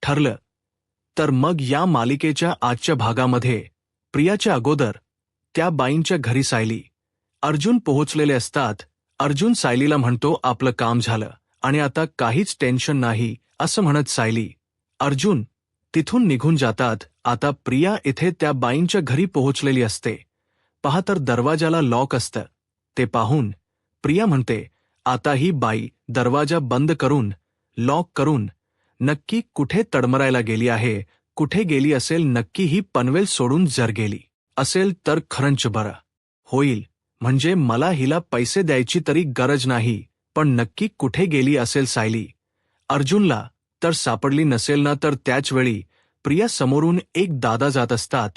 ठरलं. तर मग या मालिकेच्या आजच्या भागामध्ये प्रियाच्या अगोदर त्या बाईंच्या घरी सायली अर्जुन पोहोचलेले असतात. अर्जुन सायलीला म्हणतो आपलं काम झालं आणि आता काहीच टेन्शन नाही असं म्हणत सायली अर्जुन तिथून निघून जातात. आता प्रिया इथे त्या बाईंच्या घरी पोहोचलेली असते. पहा तर दरवाजाला लॉक असतं. ते पाहून प्रिया म्हणते आता ही बाई दरवाजा बंद करून लॉक करून नक्की कुठे तडमरायला गेली आहे. कुठे गेली असेल नक्की ही पनवेल सोडून जर गेली असेल तर खरंच बरं होईल. म्हणजे मला हिला पैसे द्यायची तरी गरज नाही. पण नक्की कुठे गेली असेल सायली. अर्जुनला तर सापडली नसेल ना. तर त्याच वेळी प्रिया समोरून एक दादा जात असतात.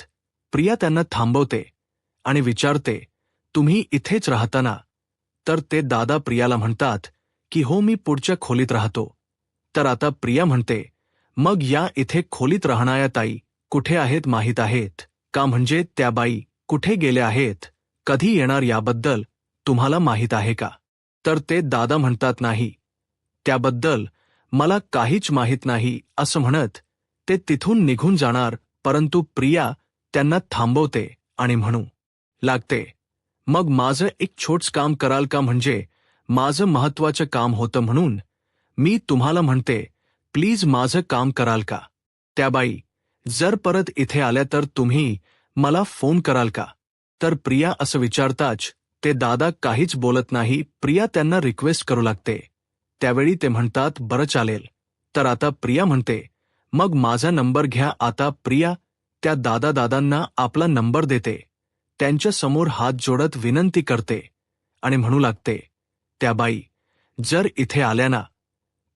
प्रिया त्यांना थांबवते आणि विचारते तुम्ही इथेच राहता ना. तर ते दादा प्रियाला म्हणतात की हो मी पुढच्या खोलीत राहतो. तर आता प्रिया म्हणते मग या इथे खोलीत राहणाऱ्या ताई कुठे आहेत माहीत आहेत का. म्हणजे त्या बाई कुठे गेल्या आहेत कधी येणार याबद्दल तुम्हाला माहीत आहे का. तर ते दादा म्हणतात नाही त्याबद्दल मला काहीच माहीत नाही असं म्हणत ते तिथून निघून जाणार. परंतु प्रिया त्यांना थांबवते आणि म्हणू लागते मग माझं एक छोटं काम कराल का. म्हणजे माझं महत्वाचं काम होतं म्हणून मी तुम्हाला म्हणते प्लीज माझं काम कराल का. त्या बाई जर परत इथे आल्या तर तुम्ही मला फोन कराल का. तर प्रिया असं विचारताच ते दादा काहीच बोलत नाही. प्रिया त्यांना रिक्वेस्ट करू लागते. त्यावेळी ते म्हणतात बरं चालेल. तर आता प्रिया म्हणते मग माझा नंबर घ्या. आता प्रिया त्या दादांना आपला नंबर देते. त्यांच्या समोर हात जोडत विनंती करते आणि म्हणू लागते त्या बाई जर इथे आल्या ना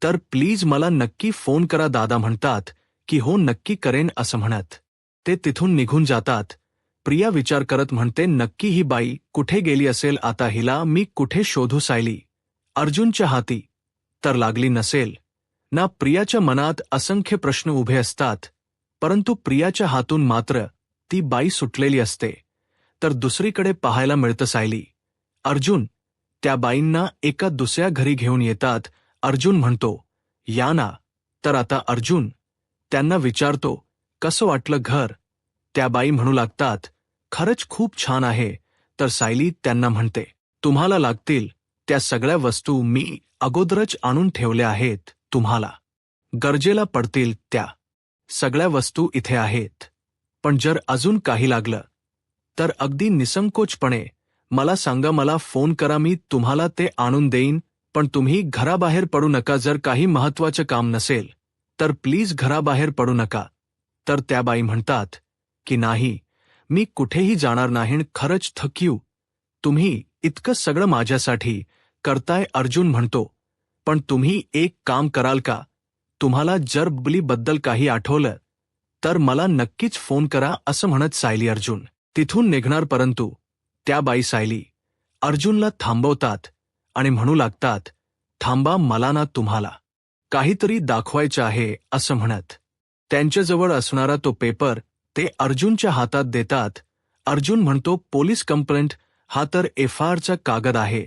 तर प्लीज मला नक्की फोन करा. दादा म्हणतात की हो नक्की करेन असं म्हणत ते तिथून निघून जातात. प्रिया विचार करत म्हणते नक्की ही बाई कुठे गेली असेल. आता हिला मी कुठे शोधू. सायली अर्जुनच्या हाती तर लागली नसेल ना. प्रियाच्या मनात असंख्य प्रश्न उभे असतात. परंतु प्रियाच्या हातून मात्र ती बाई सुटलेली असते. तर दुसरीकडे पाहायला मिळतं सायली अर्जुन त्या बाईंना एका दुसऱ्या घरी घेऊन येतात. अर्जुन म्हणतो या ना. तर आता अर्जुन त्यांना विचारतो कसं वाटलं घर. त्या बाई म्हणू लागतात खरंच खूप छान आहे. तर सायली त्यांना म्हणते तुम्हाला लागतील त्या सगळ्या वस्तू मी अगोदरच आणून ठेवल्या आहेत. तुम्हाला गरजेला पडतील त्या सगळ्या वस्तू इथे आहेत. पण जर अजून काही लागलं तर अगदी निसंकोचपणे मला सांगा. मला फोन करा मी तुम्हाला ते आणून देईन. पण तुम्ही घराबाहेर पडू नका. जर काही महत्वाचं काम नसेल तर प्लीज घराबाहेर पडू नका. तर त्या बाई म्हणतात की नाही मी कुठेही जाणार नाही. खरंच थक्यू तुम्ही इतकं सगळं माझ्यासाठी करताय. अर्जुन म्हणतो पण तुम्ही एक काम कराल का. तुम्हाला जर बबलीबद्दल काही आठवलं तर मला नक्कीच फोन करा असं म्हणत सायली अर्जुन तिथून निघणार. परंतु त्या बाई सायली अर्जुनला थांबवतात आणि म्हणू लागतात थांबा मला ना तुम्हाला काहीतरी दाखवायचं आहे असं म्हणत त्यांच्याजवळ असणारा तो पेपर ते अर्जुनच्या हातात देतात. अर्जुन म्हणतो पोलीस कंप्लेंट. हा तर FIRचा कागद आहे.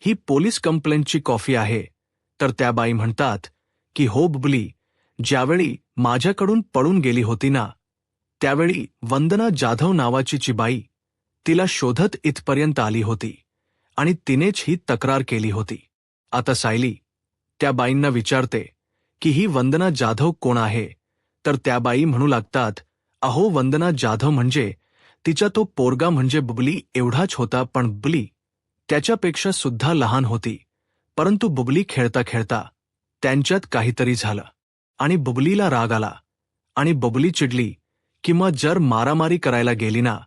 ही पोलीस कंप्लेंटची कॉपी आहे. तर त्या बाई म्हणतात की हो बबली ज्यावेळी माझ्याकडून पळून गेली होती ना त्यावेळी वंदना जाधव नावाची बाई तिला शोधत इथपर्यंत आली होती आणि तिनेच ही तक्रार केली होती. आता सायली त्या बाईंना विचारते की ही वंदना जाधव कोण आहे. तर त्या बाई म्हणू लागतात अहो वंदना जाधव म्हणजे तिचा तो पोरगा म्हणजे बबली एवढाच होता. पण बबली त्याच्यापेक्षा सुद्धा लहान होती. परंतु बबली खेळता खेळता त्यांच्यात काहीतरी झालं आणि बबलीला राग आला आणि बबली चिडली किंवा जर मारामारी करायला गेली ना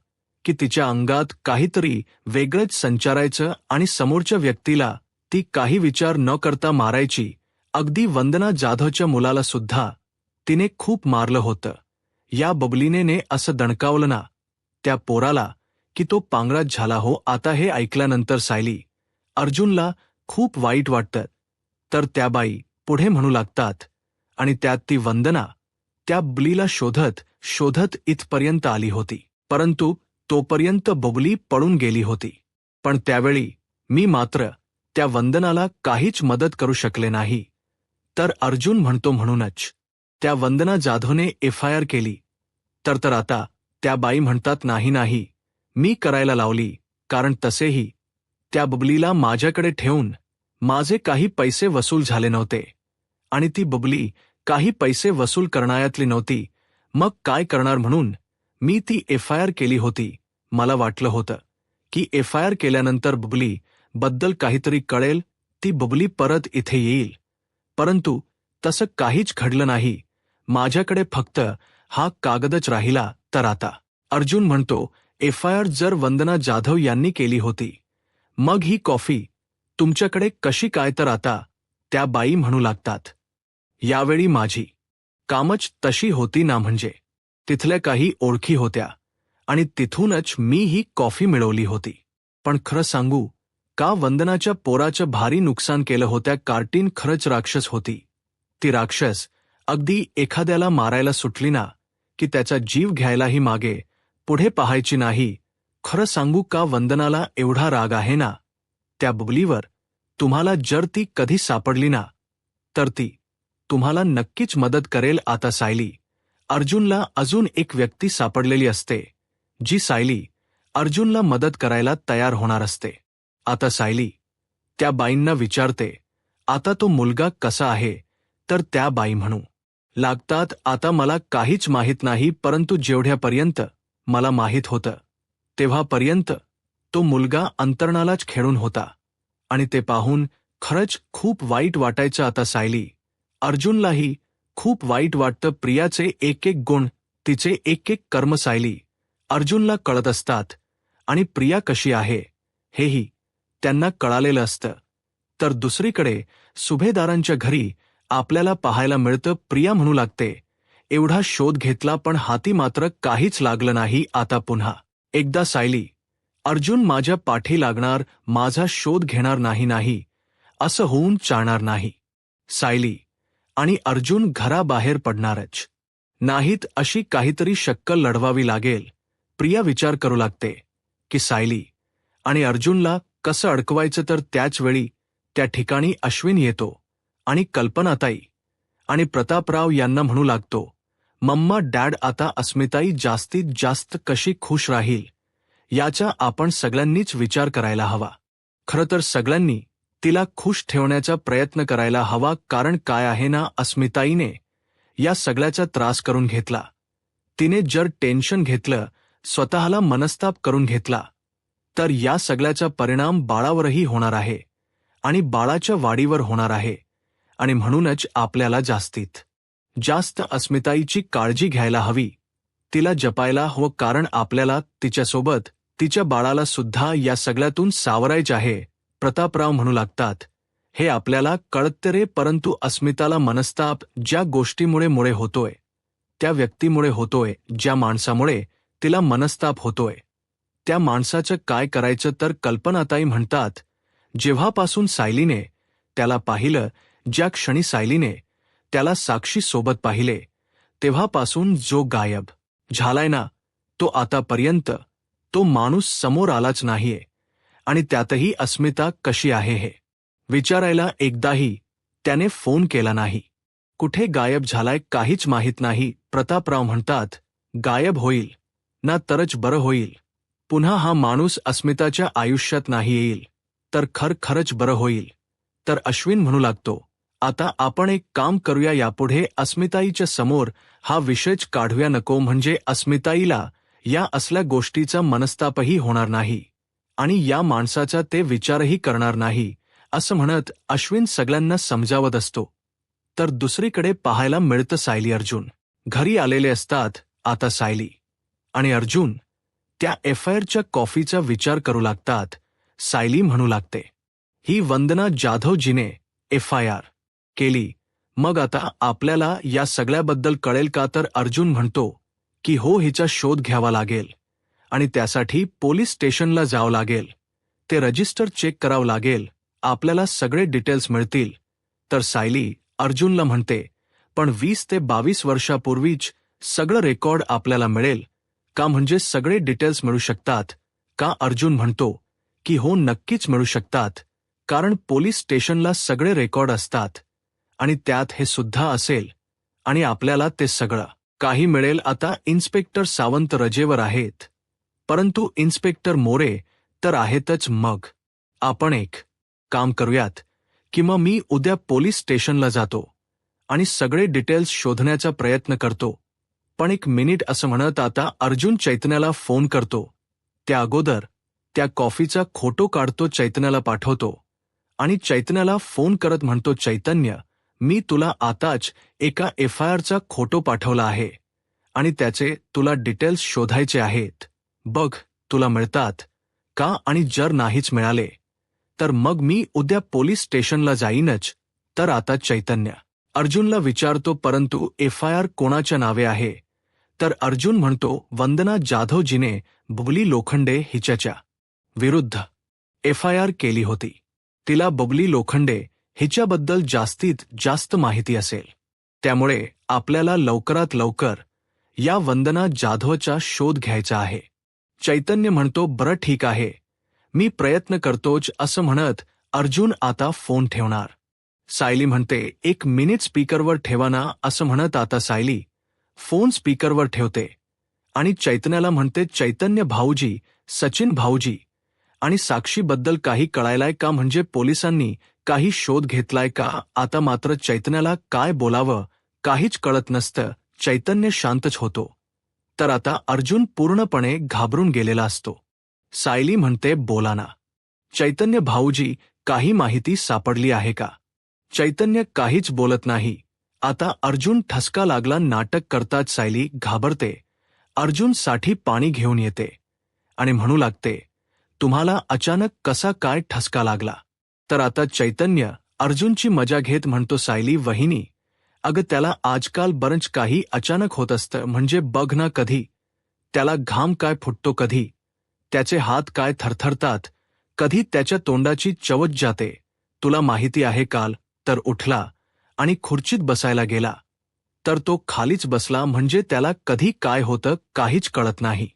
की तिच्या अंगात काहीतरी वेगळंच संचारायचं आणि समोरच्या व्यक्तीला ती काही विचार न करता मारायची. अगदी वंदना जाधवच्या मुलाला सुद्धा तिने खूप मारलं होतं. या बबलीने असं दणकावलं ना त्या पोराला की तो पांगळाच झाला हो. आता हे ऐकल्यानंतर सायली अर्जुनला खूप वाईट वाटतं. तर त्या बाई पुढे म्हणू लागतात आणि त्यात ती वंदना त्या बबलीला शोधत शोधत इथपर्यंत आली होती. परंतु तोपर्यंत बबली पळून गेली होती. पण त्यावेळी मी मात्र त्या वंदनाला काहीच मदत करू शकले नाही. तर अर्जुन म्हणतो म्हणूनच त्या वंदना जाधवने FIR केली. तर आता त्या बाई म्हणतात नाही, मी करायला लावली, कारण तसेही त्या बबलीला माझ्याकडे ठेवून माझे काही पैसे वसूल झाले नव्हते आणि ती बबली काही पैसे वसूल करण्यातली नव्हती. मग काय करणार म्हणून मी ती FIR केली होती. मला वाटलं होतं की FIR केल्यानंतर बबली बद्दल काहीतरी कळेल, ती बबली परत इथे येईल. परंतु तसं काहीच घडलं नाही. माझ्याकडे फक्त हा कागदच राहिला. तर आता अर्जुन म्हणतो, FIR जर वंदना जाधव यांनी केली होती, मग ही कॉफी तुमच्याकडे कशी काय? तर आता त्या बाई म्हणू लागतात, यावेळी माझी कामच तशी होती ना, म्हणजे तिथल्या काही ओळखी होत्या आणि तिथूनच मी ही कॉफी मिळवली होती. पण खरं सांगू का, वंदनाच्या पोराचं भारी नुकसान केलं होत्या. कार्टीन खरंच राक्षस होती. ती राक्षस अगदी एखाद्याला मारायला सुटली ना, की त्याचा जीव घ्यायलाही मागे पुढे पाहायची नाही. खरं सांगू का, वंदनाला एवढा राग आहे ना त्या बबलीवर, तुम्हाला जर ती कधी सापडली ना, तर ती तुम्हाला नक्कीच मदत करेल. आता सायली अर्जुनला अजून एक व्यक्ती सापडलेली असते, जी सायली अर्जुनला मदत करायला तयार होणार असते. आता सायली त्या बाईंना विचारते, आता तो मुलगा कसा आहे? तर त्या बाई म्हणू लागतात, आता मला काहीच माहीत नाही, परंतु जेवढ्यापर्यंत मला माहीत होतं तेव्हापर्यंत तो मुलगा अंतरणालाच खेळून होता आणि ते पाहून खरंच खूप वाईट वाटायचं. आता सायली अर्जुनलाही खूप वाईट वाटतं. प्रियाचे एक गुण, तिचे एक कर्म सायली अर्जुनला कळत असतात आणि प्रिया कशी आहे हेही त्यांना कळालेलं असतं. तर दुसरीकडे सुभेदारांच्या घरी आपल्याला पाहायला मिळतं, प्रिया म्हणू लागते, एवढा शोध घेतला पण हाती मात्र काहीच लागलं नाही. आता पुन्हा एकदा सायली अर्जुन माझ्या पाठी लागणार, माझा शोध घेणार नाही, असं होऊन चालणार नाही. सायली आणि अर्जुन घराबाहेर पडणारच नाहीत, अशी काहीतरी शक्कल लढवावी लागेल. प्रिया विचार करू लागते की सायली आणि अर्जुनला कसं अडकवायचं. तर त्याच वेळी त्या ठिकाणी अश्विन येतो आणि कल्पनाताई आणि प्रतापराव यांना म्हणू लागतो, मम्मा डॅड, आता अस्मिताई जास्तीत जास्त कशी खुश राहील याचा आपण सगळ्यांनीच विचार करायला हवा. खरं तर सगळ्यांनी तिला खुश ठेवण्याचा प्रयत्न करायला हवा, कारण काय आहे ना, अस्मिताईने या सगळ्याचा त्रास करून घेतला. तिने जर टेन्शन घेतलं, स्वतःला मनस्ताप करून घेतला, तर या सगळ्याचा परिणाम बाळावरही होणार आहे आणि बाळाच्या वाढीवर होणार आहे. आणि म्हणूनच आपल्याला जास्तीत जास्त अस्मिताईची काळजी घ्यायला हवी, तिला जपायला हवं, कारण आपल्याला तिच्यासोबत तिच्या बाळाला सुद्धा या सगळ्यातून सावरायचे आहे. प्रतापराव म्हणू लागतात, हे आपल्याला कळतं रे, परंतु अस्मिताला मनस्ताप ज्या गोष्टीमुळे होतोय, त्या व्यक्तीमुळे होतोय, ज्या माणसामुळे तिला मनस्ताप होतोय, त्या माणसाचं काय करायचं? तर कल्पनाताई म्हणतात, जेव्हापासून सायलीने त्याला पाहिलं, ज्या क्षणी सायलीने त्याला साक्षी सोबत पाहिले, तेव्हापासून जो गायब झालाय ना, तो आतापर्यंत तो माणूस समोर आलाच नाहीये. आणि त्यातही अस्मिता कशी आहे हे विचारायला एकदाही त्याने फोन केला नाही. कुठे गायब झालाय काहीच माहीत नाही. प्रतापराव म्हणतात, गायब होईल ना तरच बरं होईल. पुन्हा हा माणूस अस्मिताच्या आयुष्यात नाही येईल तर खरंच बरं होईल. तर अश्विन म्हणू लागतो, आता आपण एक काम करूया, यापुढे अस्मिताईच्या समोर हा विषयच काढूया नको, म्हणजे अस्मिताईला या असल्या गोष्टीचा मनस्तापही होणार नाही आणि या माणसाचा ते विचारही करणार नाही, असं म्हणत अश्विन सगळ्यांना समजावत असतो. तर दुसरीकडे पाहायला मिळतं, सायली अर्जुन घरी आलेले असतात. आता सायली आणि अर्जुन त्या FIRच्या कॉफीचा विचार करू लागतात. सायली म्हणू लागते, ही वंदना जाधवजीने FIR केली, मग आता आपल्याला या सगळ्याबद्दल कळेल का? तर अर्जुन म्हणतो की हो, हिचा शोध घ्यावा लागेल आणि त्यासाठी पोलीस स्टेशनला जावं लागेल, ते रजिस्टर चेक करावं लागेल, आपल्याला सगळे डिटेल्स मिळतील. तर सायली अर्जुनला म्हणते, पण 20 ते 22 वर्षापूर्वीच सगळं रेकॉर्ड आपल्याला मिळेल का? म्हणजे सगळे डिटेल्स मिळू शकतात का? अर्जुन म्हणतो की हो, नक्कीच मिळू शकतात, कारण पोलीस स्टेशनला सगळे रेकॉर्ड असतात आणि त्यात हे सुद्धा असेल आणि आपल्याला ते सगळं काही मिळेल. आता इन्स्पेक्टर सावंत रजेवर आहेत, परंतु इन्स्पेक्टर मोरे तर आहेतच. मग आपण एक काम करूयात की मग मी उद्या पोलीस स्टेशनला जातो आणि सगळे डिटेल्स शोधण्याचा प्रयत्न करतो. पण एक मिनिट असं म्हणत आता अर्जुन चैतन्याला फोन करतो. त्या अगोदर त्या कॉफीचा फोटो काढतो, चैतन्याला पाठवतो आणि चैतन्याला फोन करत म्हणतो, चैतन्य, मी तुला आताच एका FIRचा फोटो पाठवला आहे आणि त्याचे तुला डिटेल्स शोधायचे आहेत. बघ तुला मिळतात का, आणि जर नाहीच मिळाले तर मग मी उद्या पोलीस स्टेशनला जाईनच. तर आता चैतन्य अर्जुनला विचारतो, परंतु FIR कोणाच्या नावे आहे? तर अर्जुन म्हणतो, वंदना जाधवजीने बबली लोखंडे हिच्याच्या विरुद्ध FIR केली होती. तिला बबली लोखंडे हिच्याबद्दल जास्तीत जास्त माहिती असेल, त्यामुळे आपल्याला लवकरात लवकर या वंदना जाधवचा शोध घ्यायचा आहे. चैतन्य म्हणतो, बरं ठीक आहे, मी प्रयत्न करतोच. असं म्हणत अर्जुन आता फोन ठेवणार. सायली म्हणते, एक मिनिट स्पीकरवर ठेवा ना. असं म्हणत आता सायली फोन स्पीकरवर ठेवते आणि चैतन्याला म्हणते, चैतन्य भाऊजी, सचिन भाऊजी आणि साक्षीबद्दल काही कळायलाय का? म्हणजे पोलिसांनी काही शोध घेतलाय का? आता मात्र चैतन्याला काय बोलावं काहीच कळत नसतं. चैतन्य शांतच होतो. तर आता अर्जुन पूर्णपणे घाबरून गेलेला असतो. सायली म्हणते, बोला ना चैतन्य भाऊजी, काही माहिती सापडली आहे का? चैतन्य काहीच बोलत नाही. आता अर्जुन ठसका लागला नाटक करतात. सायली घाबरते. अर्जुनसाठी पाणी घेऊन येते आणि म्हणू लागते, तुम्हाला अचानक कसा काय ठसका लागला? तर आता चैतन्य अर्जुनची मजा घेत म्हणतो, सायली वहिनी, अगं त्याला आजकाल बरंच काही अचानक होत असतं. म्हणजे बघ ना, कधी त्याला घाम काय फुटतो, कधी त्याचे हात काय थरथरतात, कधी त्याच्या तोंडाची चवच जाते. तुला माहिती आहे, काल तर उठला आणि खुर्चीत बसायला गेला तर तो खालीच बसला. म्हणजे त्याला कधी काय होतं काहीच कळत नाही.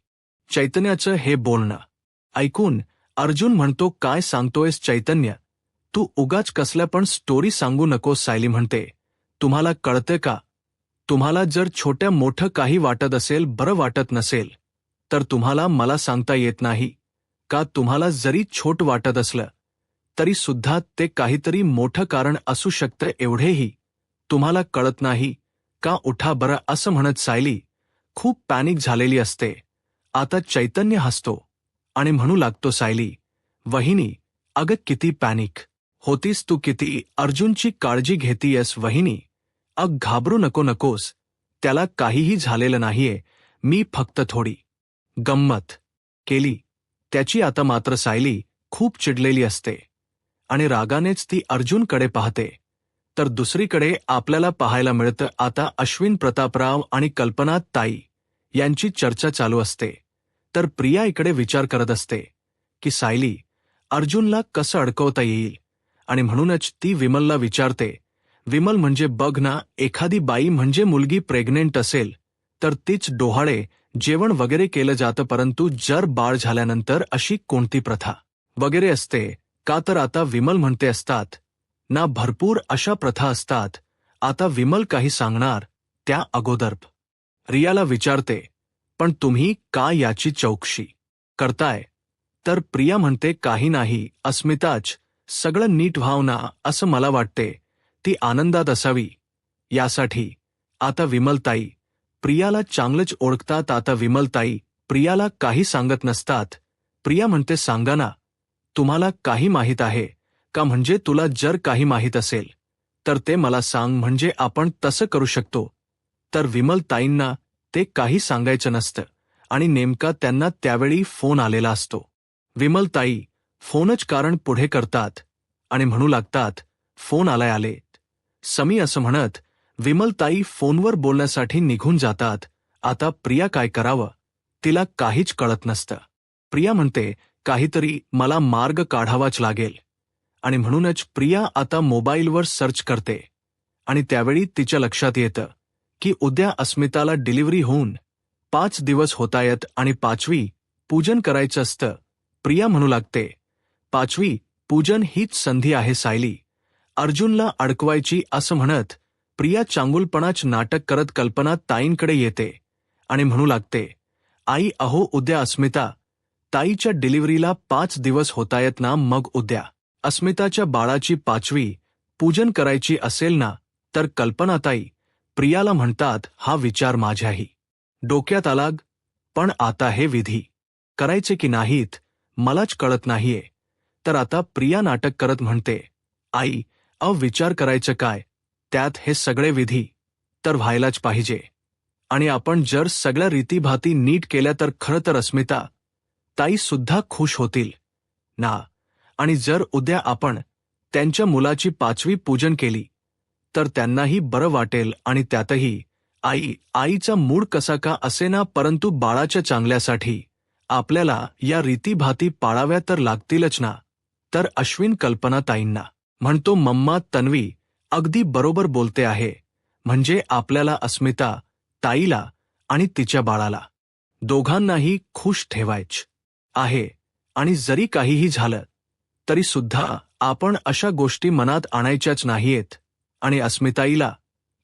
चैतन्याचं हे बोलणं ऐकून अर्जुन म्हणतो, काय सांगतोयस चैतन्य, तू उगाच कसल्या पण स्टोरी सांगू नकोस. सायली म्हणते, तुम्हाला कळतं का? तुम्हाला जर छोट्या मोठं काही वाटत असेल, बरं वाटत नसेल, तर तुम्हाला मला सांगता येत नाही का? तुम्हाला जरी छोट वाटत असलं तरी सुद्धा ते काहीतरी मोठं कारण असू शकतं. एवढेही तुम्हाला कळत नाही का? उठा बरं. असं म्हणत सायली खूप पॅनिक झालेली असते. आता चैतन्य हसतो आणि म्हणू लागतो, सायली वहिनी, अगं किती पॅनिक होतीस तू, किती अर्जुनची काळजी घेतीयस वहिनी. घाबरू नकोस, त्याला काहीही झालेलं नाहीये, मी फक्त थोडी गंमत केली त्याची. आता मात्र सायली खूप चिडलेली असते आणि रागानेच ती अर्जुनकडे पाहते. तर दुसरीकडे आपल्याला पाहायला मिळतं आता अश्विन प्रतापराव आणि कल्पना ताई यांची चर्चा चालू असते. तर प्रिया इकडे विचार करत असते की सायली अर्जुनला कसं अडकवता येईल, आणि म्हणूनच ती विमलला विचारते, विमल म्हणजे बघ ना, एखादी बाई म्हणजे मुलगी प्रेग्नेंट असेल तर तीच डोहाळे जेवण वगैरे केलं जातं, परंतु जर बाळ झाल्यानंतर अशी कोणती प्रथा वगैरे असते का? तर आता विमल म्हणते, असतात ना, भरपूर अशा प्रथा असतात. आता विमल काही सांगणार त्या अगोदर रियाला विचारते, पण तुम्ही का याची चौकशी करताय? तर प्रिया म्हणते, काही नाही अस्मिताच, सगळं नीट व्हावं ना, असं मला वाटते. ती आनंदात असावी यासाठी. आता विमलताई प्रियाला चांगलंच ओळखतात. आता विमलताई प्रियाला काही सांगत नसतात. प्रिया म्हणते, सांगा ना, तुम्हाला काही माहीत आहे का? म्हणजे तुला जर काही माहीत असेल तर ते मला सांग, म्हणजे आपण तसं करू शकतो. तर विमलताईंना ते काही सांगायचं नसतं आणि नेमका त्यांना त्यावेळी फोन आलेला असतो. विमलताई फोनच कारण पुढे करतात आणि म्हणू लागतात, फोन आले समी. असं म्हणत विमलताई फोनवर बोलण्यासाठी निघून जातात. आता प्रिया काय करावं तिला काहीच कळत नसतं. प्रिया म्हणते, काहीतरी मला मार्ग काढावाच लागेल, आणि म्हणूनच प्रिया आता मोबाईलवर सर्च करते आणि त्यावेळी तिच्या लक्षात येतं की उद्या अस्मिताला डिलिव्हरी होऊन 5 दिवस होतायत आणि 5वी पूजन करायचं असतं. प्रिया म्हणू लागते, 5वी पूजन हीच संधी आहे सायली अर्जुनला अडकवायची. असं म्हणत प्रिया चांगुलपणाच नाटक करत कल्पना ताईंकडे येते आणि म्हणू लागते, आई अहो उद्या अस्मिता ताईच्या डिलिव्हरीला 5 दिवस होतायत ना, मग उद्या अस्मिताच्या बाळाची 5वी पूजन करायची असेल ना, तर कल्पनाताई प्रियाला म्हणतात, हा विचार माझ्याही डोक्यात आला, पण आता हे विधी करायचे की नाहीत मलाच कळत नाहीये. तर आता प्रिया नाटक करत म्हणते, आई विचार करायचं काय, त्यात हे सगळे विधी तर व्हायलाच पाहिजे. आणि आपण जर सगळ्या रीतीभाती नीट केल्या तर खरं तर अस्मिता ताई सुद्धा खुश होतील ना. आणि जर उद्या आपण त्यांच्या मुलाची 5वी पूजन केली तर त्यांनाही बरं वाटेल. आणि त्यातही आईचा मूड कसा का असेना, परंतु बाळाच्या चांगल्यासाठी आपल्याला या रीतीभाती पाळाव्या तर लागतीलच ना. तर अश्विन कल्पनाताईंना म्हणतो, मम्मा तन्वी अगदी बरोबर बोलते आहे. म्हणजे आपल्याला अस्मिता ताईला आणि तिच्या बाळाला दोघांनाही खुश ठेवायच आहे. आणि जरी काहीही झालं तरी सुद्धा आपण अशा गोष्टी मनात आणायच्याच नाहीयेत. आणि अस्मिताईला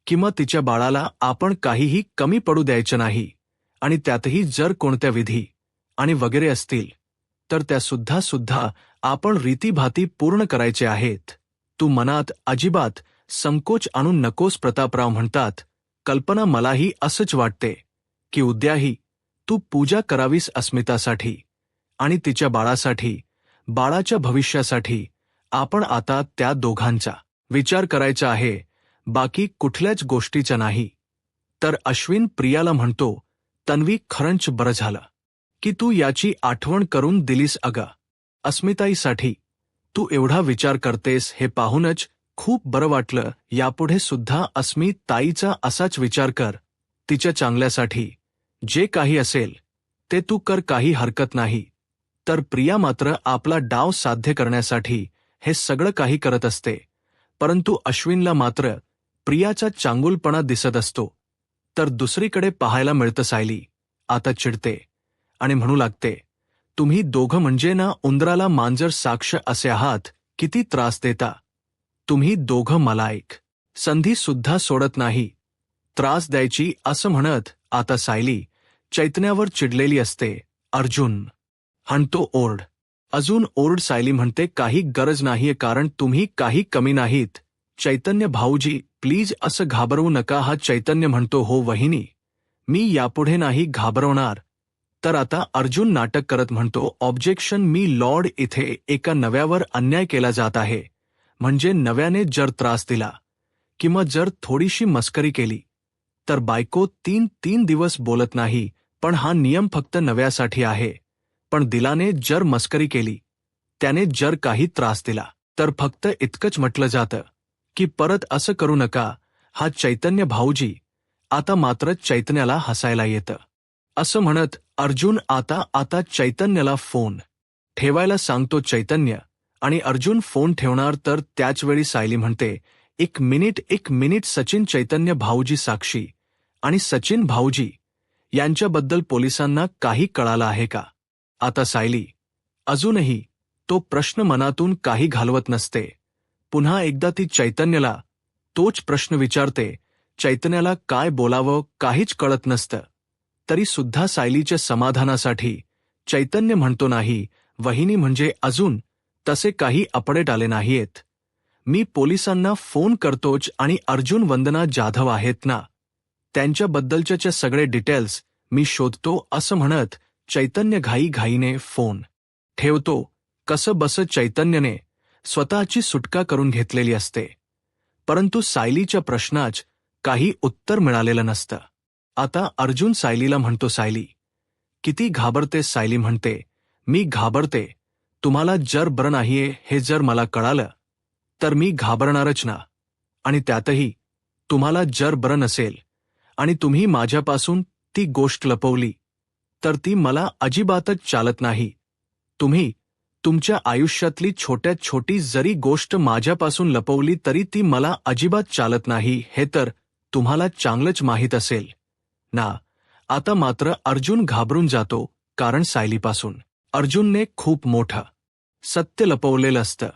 किंवा तिच्या बाळाला आपण काहीही कमी पडू द्यायचं नाही. आणि त्यातही जर कोणत्या विधी आणि वगैरे असतील तर त्या सुद्धा आपण रीतीभाती पूर्ण करायचे आहेत. तू मनात अजिबात संकोच आणू नकोस. प्रतापराव म्हणतात, कल्पना मलाही असंच वाटते की उद्याही तू पूजा करावीस अस्मितासाठी आणि तिच्या बाळासाठी, बाळाच्या भविष्यासाठी. आपण आता त्या दोघांचा विचार करायचा आहे, बाकी कुठल्याच गोष्टीचा नाही. तर अश्विन प्रियाला म्हणतो, तन्वी खरंच बरं झालं की तू याची आठवण करून दिलीस अगं. अस्मिताईसाठी तू एवढा विचार करतेस हे पाहूनच खूप बरं वाटलं. यापुढे सुद्धा अस्मी ताईचा असाच विचार कर. तिच्या चांगल्यासाठी जे काही असेल ते तू कर, काही हरकत नाही. तर प्रिया मात्र आपला डाव साध्य करण्यासाठी हे सगळं काही करत असते. परंतु अश्विनला मात्र प्रियाचा चांगुलपणा दिसत असतो. तर दुसरीकडे पाहायला मिळतं सायली आता चिडते आणि म्हणू लागते, तुम्ही दोघं म्हणजे ना उंदराला मांजर साक्ष असे आहात. किती त्रास देता तुम्ही दोघं, मला एक संधी सुद्धा सोडत नाही त्रास द्यायची. असं म्हणत आता सायली चैतन्यावर चिडलेली असते. अर्जुन हाणतो, ओरड, अजून ओरड. सायली म्हणते, काही गरज नाहीये, कारण तुम्ही काही कमी नाहीत. चैतन्य भाऊजी प्लीज असं घाबरवू नका. हा चैतन्य म्हणतो, हो वहिनी मी यापुढे नाही घाबरवणार. तर आता अर्जुन नाटक करत म्हणतो, ऑब्जेक्शन, मी लॉर्ड, इथे एका नव्यावर अन्याय केला जात आहे. म्हणजे नव्याने जर त्रास दिला किंवा जर थोडीशी मस्करी केली तर बायको 3 दिवस बोलत नाही. पण हा नियम फक्त नव्यासाठी आहे. पण दिलाने जर मस्करी केली, त्याने जर काही त्रास दिला तर फक्त इतकंच म्हटलं जातं की परत असं करू नका. हा चैतन्य भाऊजी. आता मात्र चैतन्याला हसायला येतं. असं म्हणत अर्जुन आता चैतन्याला फोन ठेवायला सांगतो. चैतन्य आणि अर्जुन फोन ठेवणार तर त्याचवेळी सायली म्हणते, एक मिनिट सचिन, चैतन्य भाऊजी साक्षी आणि सचिन भाऊजी यांच्याबद्दल पोलिसांना काही कळालं आहे का? आता सायली अजूनही तो प्रश्न मनातून काही घालवत नसते. पुन्हा एकदा ती चैतन्याला तोच प्रश्न विचारते. चैतन्याला काय बोलावं काहीच कळत नसतं. तरी सुद्धा सायलीच्या समाधानासाठी चैतन्य म्हणतो, नाही वहिनी, म्हणजे अजून तसे काही अपडेट आले नाहीयेत. मी पोलिसांना फोन करतोच. आणि अर्जुन, वंदना जाधव आहेत ना, त्यांच्याबद्दलच्या सगळे डिटेल्स मी शोधतो. असं म्हणत चैतन्य घाईघाईने फोन ठेवतो. कसं बस चैतन्यने स्वतःची सुटका करून घेतलेली असते. परंतु सायलीच्या प्रश्नाच काही उत्तर मिळालेलं नसतं. आता अर्जुन सायलीला म्हणतो, सायली किती घाबरतेस? सायली म्हणते, मी घाबरते. तुम्हाला जर बरं नाहीये हे जर मला कळालं तर मी घाबरणारच ना. आणि त्यातही तुम्हाला जर बरं नसेल आणि तुम्ही माझ्यापासून ती गोष्ट लपवली तर ती मला अजिबातच चालत नाही. तुम्ही तुमच्या आयुष्यातली छोट्यात छोटी जरी गोष्ट माझ्यापासून लपवली तरी ती मला अजिबात चालत नाही. हे तर तुम्हाला चांगलंच माहीत असेल ना. आता मात्र अर्जुन घाबरून जातो, कारण सायलीपासून अर्जुनने खूप मोठं सत्य लपवलेलं असतं.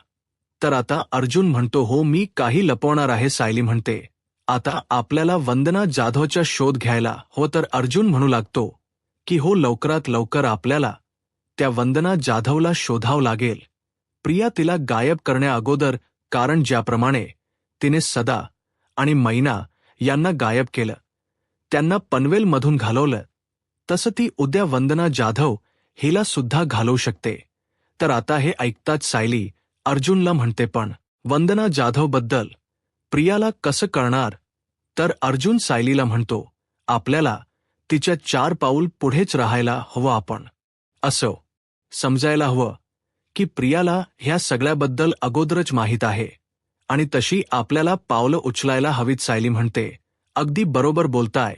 तर आता अर्जुन म्हणतो, हो मी काही लपवणार आहे. सायली म्हणते, आता आपल्याला वंदना जाधवचा शोध घ्यायला हो, तर अर्जुन म्हणू लागतो की हो, लवकरात लवकर आपल्याला त्या वंदना जाधवला शोधावं लागेल. प्रिया तिला गायब करण्या अगोदर, कारण ज्याप्रमाणे तिने सदा आणि मैना यांना गायब केलं, त्यांना पनवेलमधून घालवलं, तसं ती उद्या वंदना जाधव हिला सुद्धा घालवू शकते. तर आता हे ऐकताच सायली अर्जुनला म्हणते, पण वंदना जाधवबद्दल प्रियाला कसं कळणार? तर अर्जुन सायलीला म्हणतो, आपल्याला तिच्या 4 पाऊल पुढेच राहायला हवं. आपण असं समजायला हवं की प्रियाला ह्या सगळ्याबद्दल अगोदरच माहीत आहे आणि तशी आपल्याला पावलं उचलायला हवीत. सायली म्हणते, अगदी बरोबर बोलताय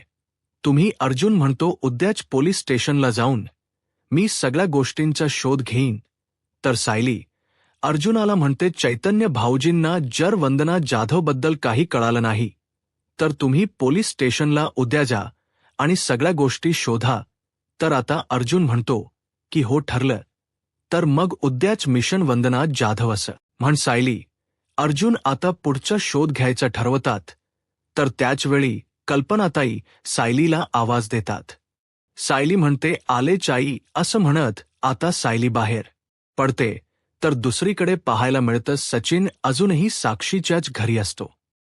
तुम्ही. अर्जुन म्हणतो, उद्याच पोलीस स्टेशनला जाऊन मी सगळ्या गोष्टींचा शोध घेईन. तर सायली अर्जुनाला म्हणते, चैतन्य भाऊजींना जर वंदना जाधवबद्दल काही कळालं नाही तर तुम्ही पोलीस स्टेशनला उद्या जा आणि सगळ्या गोष्टी शोधा. तर आता अर्जुन म्हणतो की हो, ठरलं. तर मग उद्याच मिशन वंदना जाधव असं म्हण. सायली अर्जुन आता पुढचा शोध घ्यायचा ठरवतात. तर त्याचवेळी कल्पनाताई सायलीला आवाज देतात. सायली म्हणते, आलेच आई, असं म्हणत आता सायली बाहेर पडते. तर दुसरीकडे पाहायला मिळतं, सचिन अजूनही साक्षीच्याच घरी असतो.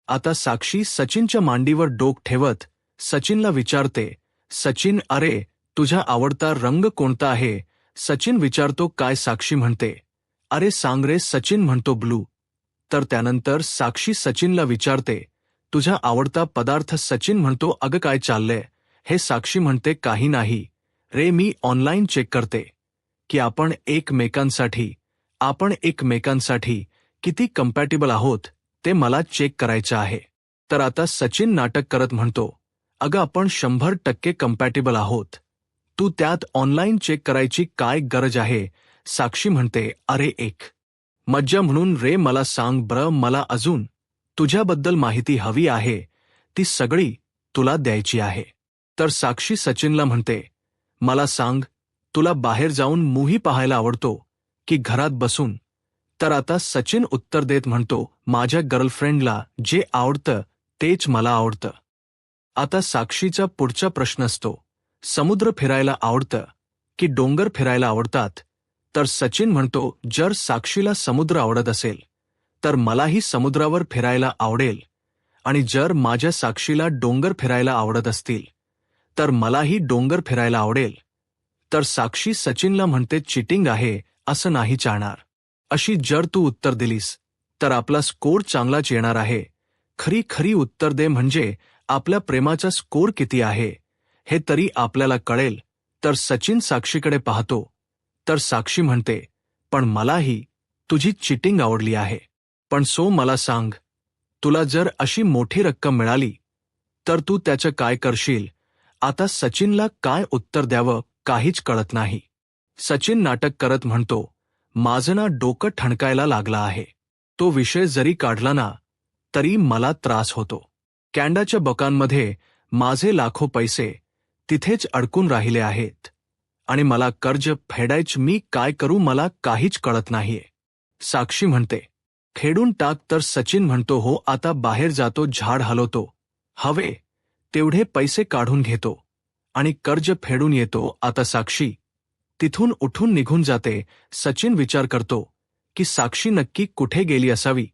आता साक्षी सचिनच्या मांडीवर डोक ठेवत सचिनला विचारते, सचिन, अरे तुझा आवडता रंग कोणता आहे? सचिन विचारतो, काय? साक्षी म्हणते, अरे सांग रे. सचिन म्हणतो, ब्लू. तर त्यानंतर साक्षी सचिनला विचारते, तुझा आवडता पदार्थ? सचिन म्हणतो, अगं काय चाललंय हे? साक्षी म्हणते, काही नाही रे, मी ऑनलाईन चेक करते की आपण एकमेकांसाठी किती कम्पॅटिबल आहोत, ते मला चेक करायचं आहे. तर आता सचिन नाटक करत म्हणतो, अगं आपण 100% कम्पॅटिबल आहोत, तू त्यात ऑनलाईन चेक करायची काय गरज आहे? साक्षी म्हणते, अरे एक मज्जा म्हणून रे, मला सांग बरं, मला अजून तुझ्याबद्दल माहिती हवी आहे, ती सगळी तुला द्यायची आहे. तर साक्षी सचिनला म्हणते, मला सांग, तुला बाहेर जाऊन मूव्ही पाहायला आवडतो की घरात बसून? तर आता सचिन उत्तर देत म्हणतो, माझ्या गर्लफ्रेंडला जे आवडतं तेच मला आवडतं. आता साक्षीचा पुढचा प्रश्न असतो, समुद्र फिरायला आवडतं की डोंगर फिरायला आवडतात? तर सचिन म्हणतो, जर साक्षीला समुद्र आवडत असेल तर मलाही समुद्रावर फिरायला आवडेल, आणि जर माझ्या साक्षीला डोंगर फिरायला आवडत असतील तर मलाही डोंगर फिरायला आवडेल. तर साक्षी सचिनला म्हणते, चिटिंग आहे असं नाही चालणार. अशी जर तू उत्तर दिलीस तर आपला स्कोर चांगलाच येणार आहे. खरी उत्तर दे, म्हणजे आपल्या प्रेमाचा स्कोर किती आहे हे तरी आपल्याला कळेल. तर सचिन साक्षीकडे पाहतो. तर साक्षी म्हणते, पण मलाही तुझी चिटिंग आवडली आहे. पण सो मला सांग, तुला जर अशी मोठी रक्कम मिळाली तर तू त्याचं काय करशील? आता सचिनला काय उत्तर द्यावं काहीच कळत नाही. सचिन नाटक करत म्हणतो, माझं ना डोकं ठणकायला लागलं आहे. तो विषय जरी काढला ना तरी मला त्रास होतो. कॅनडाच्या बकांमध्ये माझे लाखो पैसे तिथेच अडकून राहिले आहेत आणि मला कर्ज फेडायचं. मी काय करू, मला काहीच कळत नाहीये. साक्षी म्हणते, खेडून टाक. तर सचिन म्हणतो, हो, आता बाहेर जातो, झाड हलवतो, हवे तेवढे पैसे काढून घेतो आणि कर्ज फेडून येतो. आता साक्षी तिथून उठून निघून जाते. सचिन विचार करतो की साक्षी नक्की कुठे गेली असावी.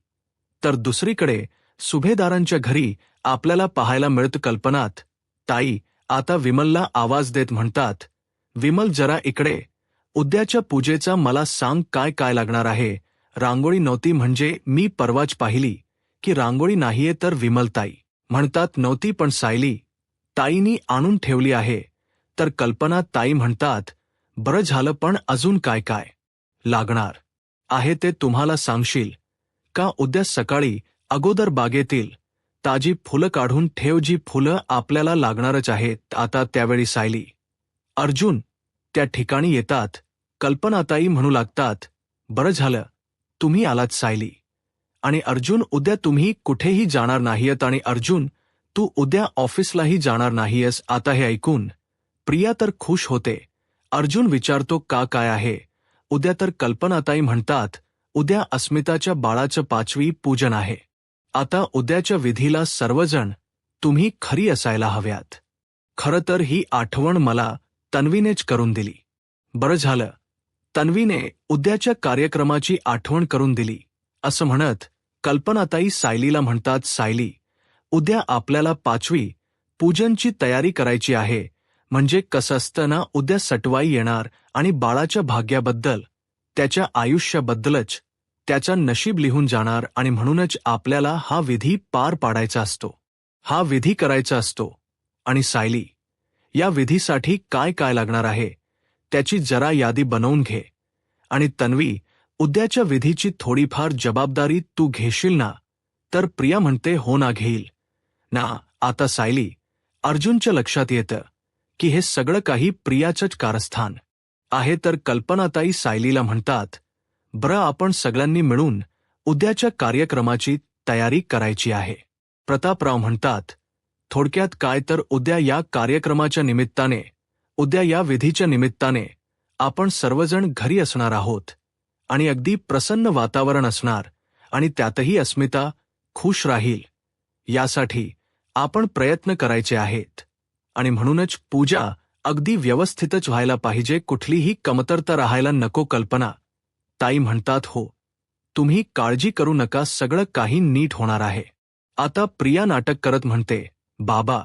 तर दुसरीकडे सुभेदारांच्या घरी आपल्याला पाहायला मिळतं, कल्पनात ताई आता विमलला आवाज देत म्हणतात, विमल जरा इकडे, उद्याच्या पूजेचा मला सांग काय काय लागणार आहे. रांगोळी नव्हती म्हणजे मी परवाच पाहिली की रांगोळी नाहीये. तर विमलताई म्हणतात, नव्हती पण सायली ताईनी आणून ठेवली आहे. तर कल्पना ताई म्हणतात, बरं झालं, पण अजून काय काय लागणार आहे ते तुम्हाला सांगशील का? उद्या सकाळी अगोदर बागेतील ताजी फुलं काढून ठेव, जी फुलं आपल्याला लागणारच आहेत. आता त्यावेळी सायली अर्जुन त्या ठिकाणी येतात. कल्पनाताई म्हणू लागतात, बरं झालं तुम्ही आलात सायली आणि अर्जुन, उद्या तुम्ही कुठेही जाणार नाहीयत आणि अर्जुन तू उद्या ऑफिसलाही जाणार नाहीयस. आता हे ऐकून प्रिया तर खुश होते. अर्जुन विचारतो, का काय आहे उद्या? तर कल्पनाताई म्हणतात, उद्या अस्मिताच्या बाळाचं 5वी पूजन आहे. आता उद्याच्या विधीला सर्वजण तुम्ही खरी असायला हव्यात. खरं तर ही आठवण मला तन्वीनेच करून दिली. बरं झालं, तन्वीने उद्याच्या कार्यक्रमाची आठवण करून दिली, असं म्हणत कल्पनाताई सायलीला म्हणतात, सायली, उद्या आपल्याला 5वी पूजनची तयारी करायची आहे. म्हणजे कसं असतं ना, उद्या सटवाई येणार आणि बाळाच्या भाग्याबद्दल, त्याच्या आयुष्याबद्दलच त्याचं नशीब लिहून जाणार आणि म्हणूनच आपल्याला हा विधी पार पाडायचा असतो. हा विधी करायचा असतो. आणि सायली, या विधीसाठी काय काय लागणार आहे त्याची जरा यादी बनवून घे. आणि तन्वी, उद्याच्या विधीची थोडीफार जबाबदारी तू घेशील ना? तर प्रिया म्हणते, हो ना, घेईल ना. आता सायली, अर्जुनच्या लक्षात येतं की हे सगळं काही प्रियाचंच कारस्थान आहे. तर कल्पनाताई सायलीला म्हणतात, बरं, आपण सगळ्यांनी मिळून उद्याच्या कार्यक्रमाची तयारी करायची आहे. प्रतापराव म्हणतात, थोडक्यात काय तर उद्या या कार्यक्रमाच्या निमित्ताने, उद्या या विधीच्या निमित्ताने आपण सर्वजण घरी असणार आहोत आणि अगदी प्रसन्न वातावरण असणार आणि त्यातही अस्मिता खुश राहील यासाठी आपण प्रयत्न करायचे आहेत. आणि म्हणूनच पूजा अगदी व्यवस्थितच व्हायला पाहिजे, कुठलीही कमतरता राहायला नको. कल्पना ताई म्हणतात, हो, तुम्ही काळजी करू नका, सगळं काही नीट होणार आहे. आता प्रिया नाटक करत म्हणते, बाबा,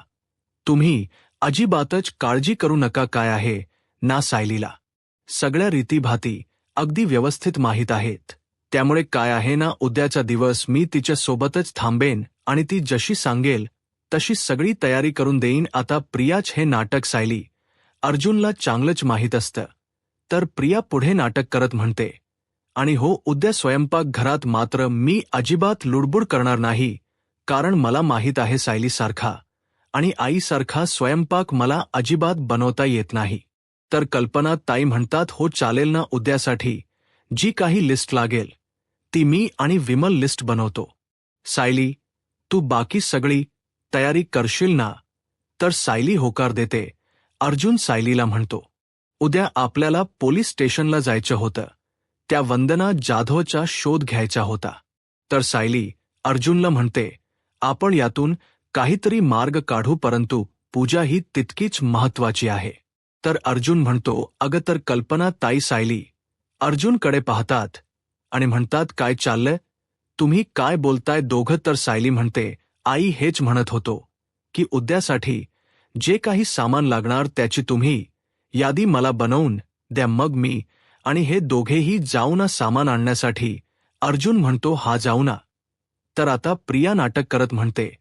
तुम्ही अजिबातच काळजी करू नका. काय आहे ना, सायलीला सगळ्या रीतीभाती अगदी व्यवस्थित माहीत आहेत. त्यामुळे काय आहे ना, उद्याचा दिवस मी तिच्या सोबतच थांबेन आणि ती जशी सांगेल तशी सगळी तयारी करून देईन. आता प्रियाच हे नाटक सायली, अर्जुनला चांगलंच माहीत असतं. तर प्रिया पुढे नाटक करत म्हणते, आणि हो, उद्या स्वयंपाक घरात मात्र मी अजिबात लुडबुड करणार नाही, कारण मला माहीत आहे सायलीसारखा आणि आईसारखा स्वयंपाक मला अजिबात बनवता येत नाही. तर कल्पना ताई म्हणतात, हो, चालेल ना, उद्यासाठी जी काही लिस्ट लागेल ती मी आणि विमल लिस्ट बनवतो. सायली, तू बाकी सगळी तयारी करशील ना? तर सायली होकार देते. अर्जुन सायलीला म्हणतो, उद्या आपल्याला पोलीस स्टेशनला जायचं होतं. त्या वंदना जाधवचा शोध घ्यायचा होता. तर सायली अर्जुनला म्हणते, आपण यातून काहीतरी मार्ग काढू, परंतु पूजा ही तितकीच महत्वाची आहे. तर अर्जुन म्हणतो, अगं, तर कल्पना ताई सायली अर्जुनकडे पाहतात आणि म्हणतात, काय चाललंय, तुम्ही काय बोलताय दोघं? तर सायली म्हणते, आई, हेच म्हणत होतो की उद्यासाठी जे काही सामान लागणार त्याची तुम्ही यादी मला बनवून द्या, मग मी आणि हे दोघेही जाऊ ना सामान आणण्यासाठी. अर्जुन म्हणतो, हा, जाऊ ना. तर आता प्रिया नाटक करत म्हणते,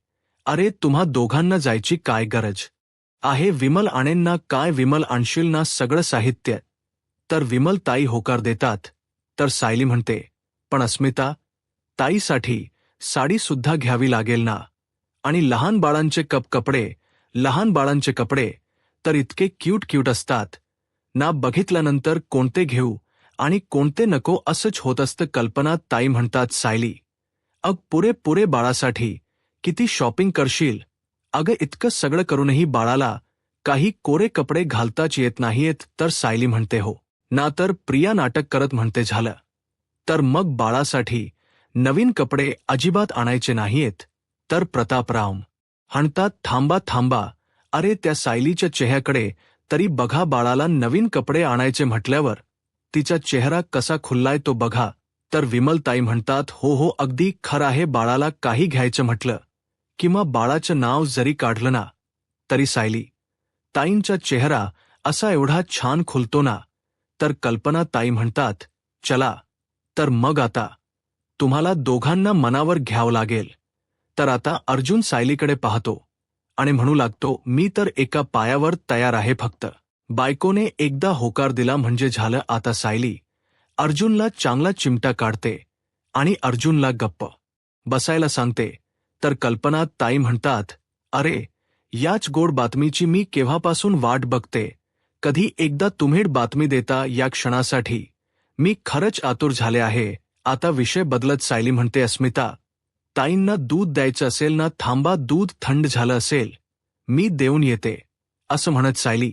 अरे, तुम्हा दोघांना जायची काय गरज आहे, विमल आणेन ना. काय, विमल आणशील ना सगळं साहित्य? तर विमल ताई होकार देतात. तर सायली म्हणते, पण अस्मिता ताईसाठी साडी सुद्धा घ्यावी लागेल ना, आणि लहान बाळांचे कपडे, लहान बाळांचे कपडे तर इतके क्यूट क्यूट असतात ना, बघितल्यानंतर कोणते घेऊ आणि कोणते नको असंच होत असतं. कल्पना ताई म्हणतात, सायली, अग, पुरे बाळासाठी किती शॉपिंग करशील? अगं, इतकं सगळं करूनही बाळाला काही कोरे कपडे घालताच येत नाहीयेत. तर सायली म्हणते, हो ना. तर प्रिया नाटक करत म्हणते, झालं, तर मग बाळासाठी नवीन कपडे अजिबात आणायचे नाहीयेत. तर प्रतापराव म्हणतात, थांबा थांबा, अरे, त्या सायलीच्या चेहऱ्याकडे तरी बघा, बाळाला नवीन कपडे आणायचे म्हटल्यावर तिचा चेहरा कसा खुललाय तो बघा. तर विमलताई म्हणतात, हो हो, अगदी खरं आहे, बाळाला काही घ्यायचं म्हटलं किंवा बाळाचं नाव जरी काढलं ना तरी सायली ताईंचा चेहरा असा एवढा छान खुलतो ना. तर कल्पना ताई म्हणतात, चला, तर मग आता तुम्हाला दोघांना मनावर घ्यावं लागेल. तर आता अर्जुन सायलीकडे पाहतो आणि म्हणू लागतो, मी तर एका पायावर तयार आहे फक्त. बायकोने एकदा होकार दिला म्हणजे झालं. आता सायली अर्जुनला चांगला चिमटा काढते आणि अर्जुनला गप्प बसायला सांगते. तर कल्पना ताई म्हणतात, अरे, याच गोड बातमीची मी केव्हापासून वाट बघते. कधी एकदा तुम्ही बातमी देता या क्षणासाठी मी खरंच आतुर झाले आहे. आता विषय बदलत सायली म्हणते, अस्मिता ताईंना दूध द्यायचं असेल ना, थांबा, दूध थंड झालं असेल, मी देऊन येते. असं म्हणत सायली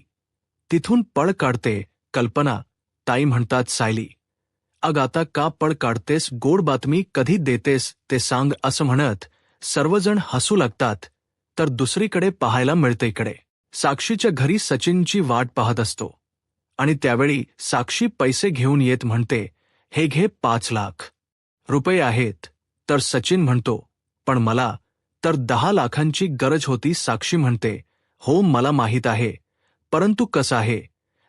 तिथून पळ काढते. कल्पना ताई म्हणतात, सायली, अग, आता का पळ काढतेस, गोड बातमी कधी देतेस ते सांग. असं म्हणत सर्वजण हसू लागतात, तर दुसरीकडे पाहायला मिळते इकडे साक्षीच्या घरी सचिनची वाट पाहत असतो आणि त्यावेळी साक्षी पैसे घेऊन येत म्हणते, हे घे 5 लाख रुपये आहेत. तर सचिन म्हणतो, पण मला तर 10 लाखांची गरज होती. साक्षी म्हणते, हो मला माहीत आहे, परंतु कसं आहे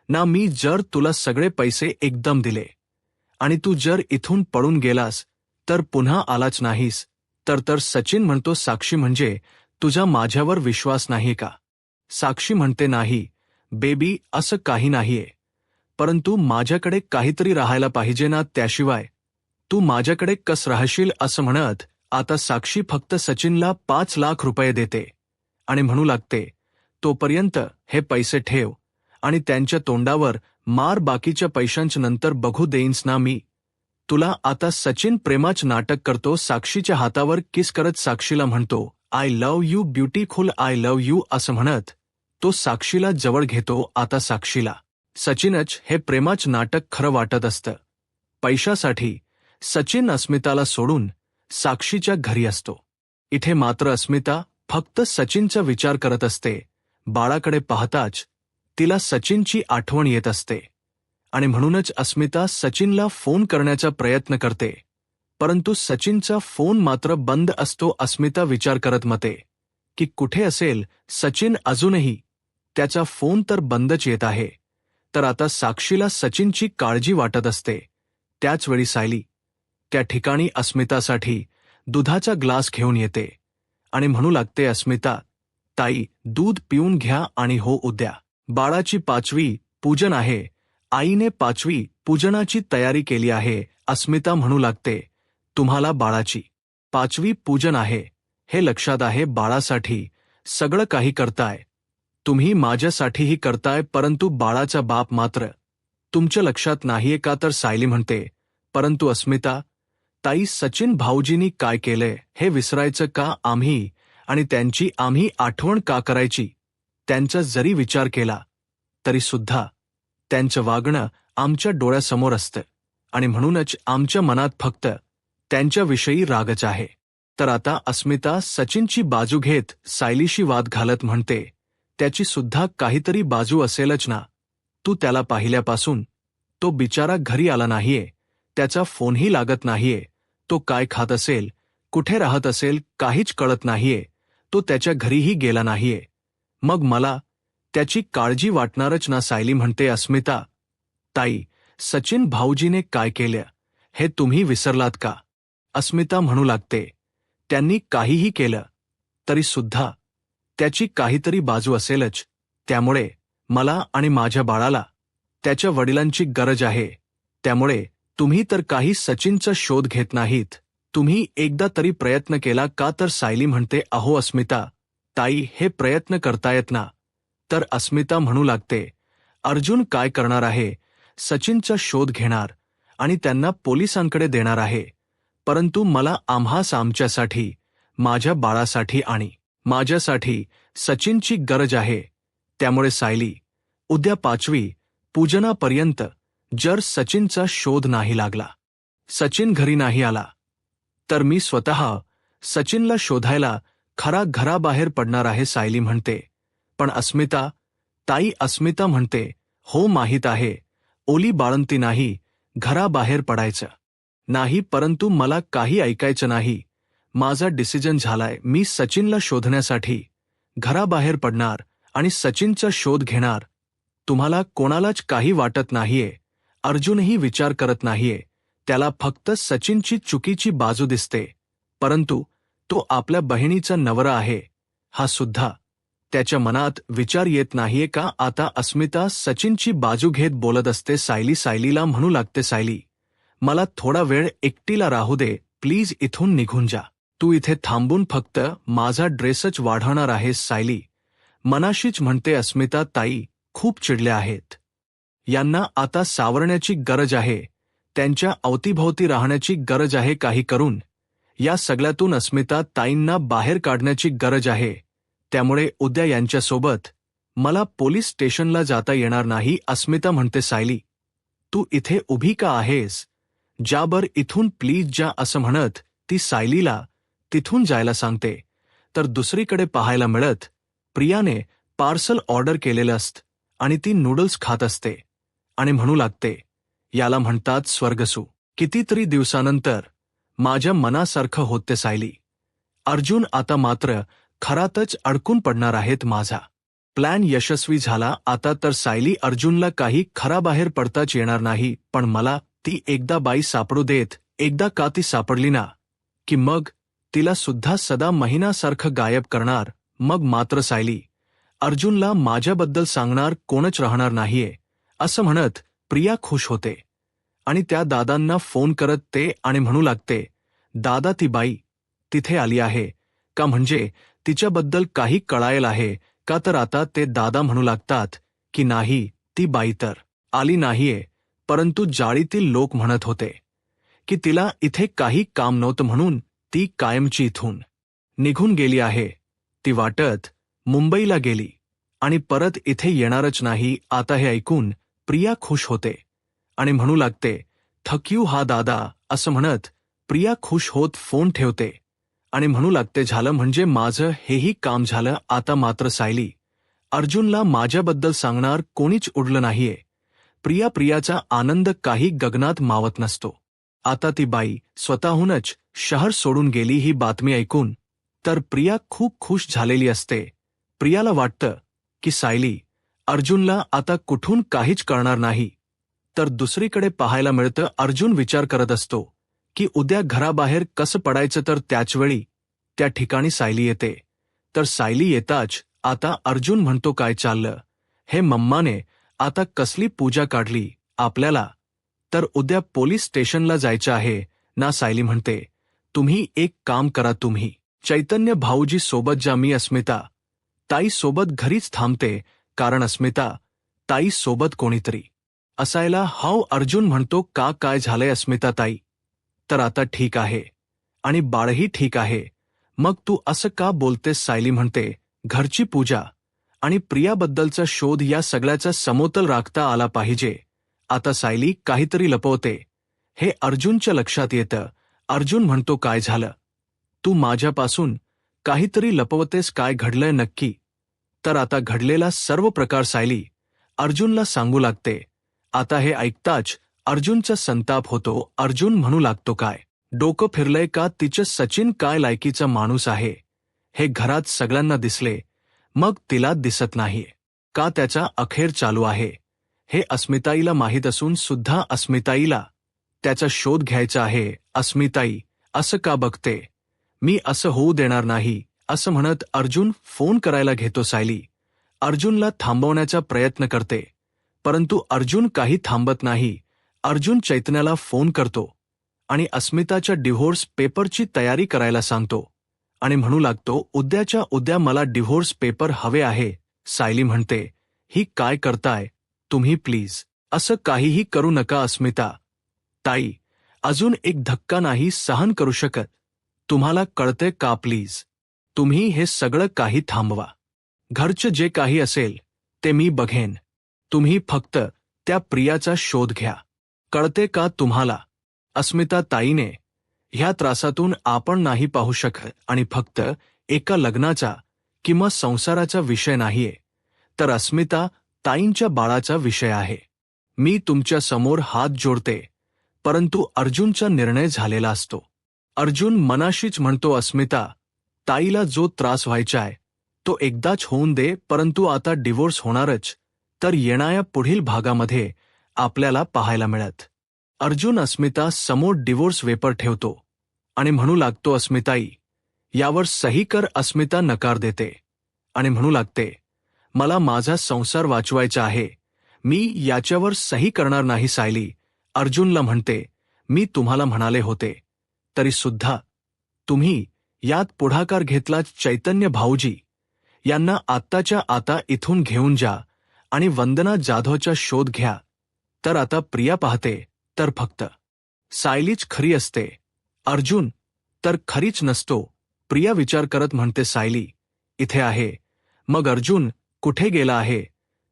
ना, मी जर तुला सगळे पैसे एकदम दिले आणि तू जर इथून पळून गेलास तर पुन्हा आलाच नाहीस तर सचिन म्हणतो, साक्षी म्हणजे तुझा माझ्यावर विश्वास नाही का? साक्षी म्हणते, नाही बेबी, असं काही नाहीये, परंतु माझ्याकडे काहीतरी राहायला पाहिजे ना, त्याशिवाय तू माझ्याकडे कस राहशील? असं म्हणत आता साक्षी फक्त सचिनला 5 लाख रुपये देते आणि म्हणू लागते, तोपर्यंत हे पैसे ठेव आणि त्यांच्या तोंडावर मार, बाकीच्या पैशांच नंतर बघू देईन्स ना मी तुला. आता सचिन प्रेमाच नाटक करतो. साक्षीच्या हातावर किस करत साक्षीला म्हणतो, I love you beautiful, I love you असं म्हणत तो साक्षीला जवळ घेतो. आता साक्षीला सचिनच हे प्रेमाच नाटक खरं वाटत असतं. पैशासाठी सचिन अस्मिताला सोडून साक्षीच्या घरी असतो. इथे मात्र अस्मिता फक्त सचिनचा विचार करत असते. बाळाकडे पाहताच तिला सचिनची आठवण येत असते आणि म्हणूनच अस्मिता सचिनला फोन करण्याचा प्रयत्न करते, परंतु सचिनचा फोन मात्र बंद असतो. अस्मिता विचार करत मते की कुठे असेल सचिन, अजूनही त्याचा फोन तर बंदच येत आहे. तर आता साक्षीला सचिनची काळजी वाटत असते. त्याचवेळी सायली त्या ठिकाणी अस्मितासाठी दुधाचा ग्लास घेऊन येते आणि म्हणू लागते, अस्मिता ताई दूध पिऊन घ्या आणि हो, उद्या बाळाची 5वी पूजन आहे. आईने 5वी पूजनाची तयारी केली आहे. अस्मिता म्हणू लागते, तुम्हाला बाळाची 5वी पूजन आहे हे लक्षात आहे. बाळासाठी सगळं काही करताय तुम्ही, माझ्यासाठीही करताय, परंतु बाळाचा बाप मात्र तुमच्या लक्षात नाहीये का? तर सायली म्हणते, परंतु अस्मिता ताई, सचिन भाऊजींनी काय केलंय हे विसरायचं का आम्ही, आणि त्यांची आम्ही आठवण का करायची? त्यांचा जरी विचार केला तरी सुद्धा त्यांचं वागणं आमच्या डोळ्यासमोर असतं आणि म्हणूनच आमच्या मनात फक्त त्यांच्याविषयी रागच आहे. तर आता अस्मिता सचिनची बाजू घेत सायलीशी वाद घालत म्हणते, त्याची सुद्धा काहीतरी बाजू असेलच ना. तू त्याला पाहिल्यापासून तो बिचारा घरी आला नाहीये, त्याचा फोनही लागत नाहीये, तो काय खात असेल, कुठे राहत असेल काहीच कळत नाहीये, तो त्याच्या घरीही गेला नाहीये, मग मला त्याची काळजी वाटणारच ना. सायली म्हणते, अस्मिता ताई, सचिन भाऊजीने काय केलं हे तुम्ही विसरलात का? अस्मिता म्हणू लागते, त्यांनी काहीही केलं तरी सुद्धा त्याची काहीतरी बाजू असेलच, त्यामुळे मला आणि माझ्या बाळाला त्याच्या वडिलांची गरज आहे. त्यामुळे तुम्ही तर काही सचिनचा शोध घेत नाहीत. तुम्ही एकदा तरी प्रयत्न केला का? तर सायली म्हणते, अहो अस्मिता ताई, हे प्रयत्न करतायत ना. तर अस्मिता म्हणू लागते, अर्जुन काय करणार आहे, सचिनचा शोध घेणार आणि त्यांना पोलिसांकडे देणार आहे, परंतु मला आमच्यासाठी, माझ्या बाळासाठी आणि माझ्यासाठी सचिनची गरज आहे. त्यामुळे सायली, उद्या 5वी पूजनापर्यंत जर सचिनचा शोध नाही लागला, सचिन घरी नाही आला, तर मी स्वतः सचिनला शोधायला घराबाहेर पडणार आहे. सायली म्हणते, पण अस्मिता ताई, अस्मिता म्हणते, हो माहीत आहे, ओली बाळंती नाही, घराबाहेर पडायचं नाही, परंतु मला काही ऐकायचं नाही. माझा डिसिजन झालाय, मी सचिनला शोधण्यासाठी घराबाहेर पडणार आणि सचिनचा शोध घेणार. तुम्हाला कोणालाच काही वाटत नाहीये, अर्जुनही विचार करत नाहीये, त्याला फक्त सचिनची चुकीची बाजू दिसते, परंतु तो आपल्या बहिणीचा नवरा आहे हा सुद्धा त्याच्या मनात विचार येत नाहीये का? आता अस्मिता सचिनची बाजू घेत बोलत असते. सायलीला म्हणू लागते, सायली, मला थोडा वेळ एकटीला राहू दे प्लीज, इथून निघून जा, तू इथे थांबून फक्त माझा ड्रेसच वाढवणार आहेस. सायली मनाशीच म्हणते, अस्मिता ताई खूप चिडल्या आहेत, यांना आता सावरण्याची गरज आहे, त्यांच्या अवतीभोवती राहण्याची गरज आहे, काही करून या सगळ्यातून अस्मिता ताईंना बाहेर काढण्याची गरज आहे. त्यामुळे उद्या यांच्यासोबत मला पोलीस स्टेशनला जाता येणार नाही. अस्मिता म्हणते, सायली तू इथे उभी का आहेस, जा बर इथून प्लीज जा, असं म्हणत ती सायलीला तिथून जायला सांगते, तर दुसरीकडे पाहायला मिळत प्रियाने पार्सल ऑर्डर केलेलं असतं आणि ती नूडल्स खात असते आणि म्हणू लागते, याला म्हणतात स्वर्गसुख. कितीतरी दिवसानंतर माझ्या मनासारखं होते सायली. अर्जुन आता मात्र खरातच अडकून पडणार आहेत. माझा प्लॅन यशस्वी झाला. आता तर सायली अर्जुनला काही खराबाहेर पडताच येणार नाही. पण मला ती एकदा बाई सापडू देत. एकदा का ती सापडली ना, की मग तिला सुद्धा सदा महिनासारखं गायब करणार. मग मात्र सायली अर्जुनला माझ्याबद्दल सांगणार कोणच राहणार नाहीये, असं म्हणत प्रिया खुश होते आणि त्या दादांना फोन करत ते आणि म्हणू लागते, दादा ती बाई तिथे आली आहे का, म्हणजे तिच्याबद्दल काही कळायला आहे का. तर आता ते दादा म्हणू लागतात की नाही, ती बाई तर आली नाहीये, परंतु जाळीतील लोक म्हणत होते की तिला इथे काही काम नव्हतं म्हणून ती कायमची इथून निघून गेली आहे. ती वाटत मुंबईला गेली आणि परत इथे येणारच नाही. आता हे ऐकून प्रिया खुश होते आणि म्हणू लागते, थँक हा दादा. असं म्हणत प्रिया खुश होत फोन ठेवते आणि म्हणू लागते, झालं म्हणजे माझं हेही काम झालं. आता मात्र सायली अर्जुनला माझ्याबद्दल सांगणार कोणीच उरलं नाहीये. प्रियाचा आनंद काही गगनात मावत नसतो. आता ती बाई स्वतःहूनच शहर सोडून गेली ही बातमी ऐकून तर प्रिया खूप खुश झालेली असते. प्रियाला वाटतं की सायली अर्जुनला आता कुठून काहीच कळणार नाही. तर दुसरीकडे पाहायला मिळतं अर्जुन विचार करत असतो की उद्या घराबाहेर कसं पडायचं. तर त्याचवेळी त्या ठिकाणी सायली येते. तर सायली येताच आता अर्जुन म्हणतो, काय चाललं हे मम्माने आता कसली पूजा काढली आपल्याला. तर उद्या पोलीस स्टेशनला जायचं आहे ना. सायली म्हणते, तुम्ही एक काम करा, तुम्ही चैतन्य भाऊजी सोबत जा. मी अस्मिता ताई सोबत घरीच थांबते, कारण अस्मिता ताई सोबत कोणीतरी असायला हवं. अर्जुन म्हणतो, का काय झालंय अस्मिता ताई. तर आता ठीक आहे आणि बाळही ठीक आहे. मग तू असं का बोलतेस. सायली म्हणते, घरची पूजा आणि प्रियाबद्दलचा शोध या सगळ्याचा समतोल राखता आला पाहिजे. आता सायली काहीतरी लपवते हे अर्जुनच्या लक्षात येतं. अर्जुन म्हणतो, काय झालं, तू माझ्यापासून काहीतरी लपवतेस. काय घडलंय नक्की. तर आता घडलेला सर्व प्रकार सायली अर्जुनला सांगू लागते. आता हे ऐकताच अर्जुनचा संताप होतो. अर्जुन म्हणू लागतो, काय डोकं फिरलंय का. तिचं सचिन काय लायकीचा माणूस आहे हे घरात सगळ्यांना दिसले, मग तिला दिसत नाहीये का. त्याचा अखेर चालू आहे हे अस्मिताईला माहीत असून सुद्धा अस्मिताईला त्याचा शोध घ्यायचा आहे. अस्मिताई असं का बघते, मी असं होऊ देणार नाही. असं म्हणत अर्जुन फोन करायला घेतो. सायली अर्जुनला थांबवण्याचा प्रयत्न करते, परंतु अर्जुन काही थांबत नाही. अर्जुन चैतन्याला फोन करतो आणि अस्मिताच्या डिव्होर्स पेपरची तयारी करायला सांगतो आणि म्हणू लागतो, उद्याच्या उद्या मला डिव्होर्स पेपर हवे आहे. सायली म्हणते, ही काय करताय तुम्ही, प्लीज असं काहीही करू नका. अस्मिता ताई अजून एक धक्का नाही सहन करू शकत. तुम्हाला कळते का, प्लीज तुम्ही हे सगळं काही थांबवा. घरचं जे काही असेल ते मी बघेन. तुम्ही फक्त त्या प्रियाचा शोध घ्या. कळते का तुम्हाला. अस्मिता ताईने ह्या त्रासातून आपण नाही पाहू शकत आणि फक्त एका लग्नाचा किंवा संसाराचा विषय नाहीये, तर अस्मिता ताईंच्या बाळाचा विषय आहे. मी तुमच्या समोर हात जोडते, परंतु अर्जुनचा निर्णय झालेला असतो. अर्जुन मनाशीच म्हणतो, अस्मिता ताईला जो त्रास व्हायचाय तो एकदाच होऊन दे. परंतु आता डिव्होर्स होणारच, तर येणाऱ्या पुढील भागामध्ये आपल्याला पाहायला मिळत. अर्जुन अस्मिता समोर डिव्होर्स पेपर ठेवतो आणि म्हणू लागतो, अस्मिताई यावर सही कर. अस्मिता नकार देते आणि म्हणू लागते, मला माझा संसार वाचवायचा आहे, मी याच्यावर सही करणार नाही. सायली अर्जुनला म्हणते, मी तुम्हाला म्हणाले होते तरी सुद्धा तुम्ही यात पुढाकार घेतला. चैतन्य भाऊजी यांना आत्ताच्या आता इथून घेऊन जा आणि वंदना जाधवचा शोध घ्या. तर आता प्रिया पाहते तर फक्त सायलीच खरी असते. अर्जुन तर खरीच नसतो. प्रिया विचार करत म्हणते, सायली इथे आहे, मग अर्जुन कुठे गेला आहे.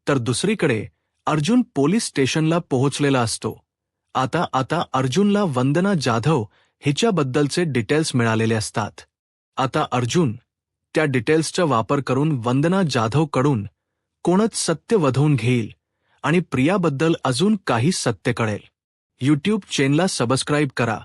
तर दुसरीकडे अर्जुन पोलीस स्टेशनला पोहोचलेला असतो. आता अर्जुनला वंदना जाधव हिच्याबद्दलचे डिटेल्स मिळालेले असतात. आता अर्जुन त्या डिटेल्सचा वापर करून वंदना जाधव कडून कोणच सत्य वधवून घेईल आणि प्रियाबद्दल अजून काही सत्य कळेल. यूट्यूब चॅनलला सबस्क्राईब करा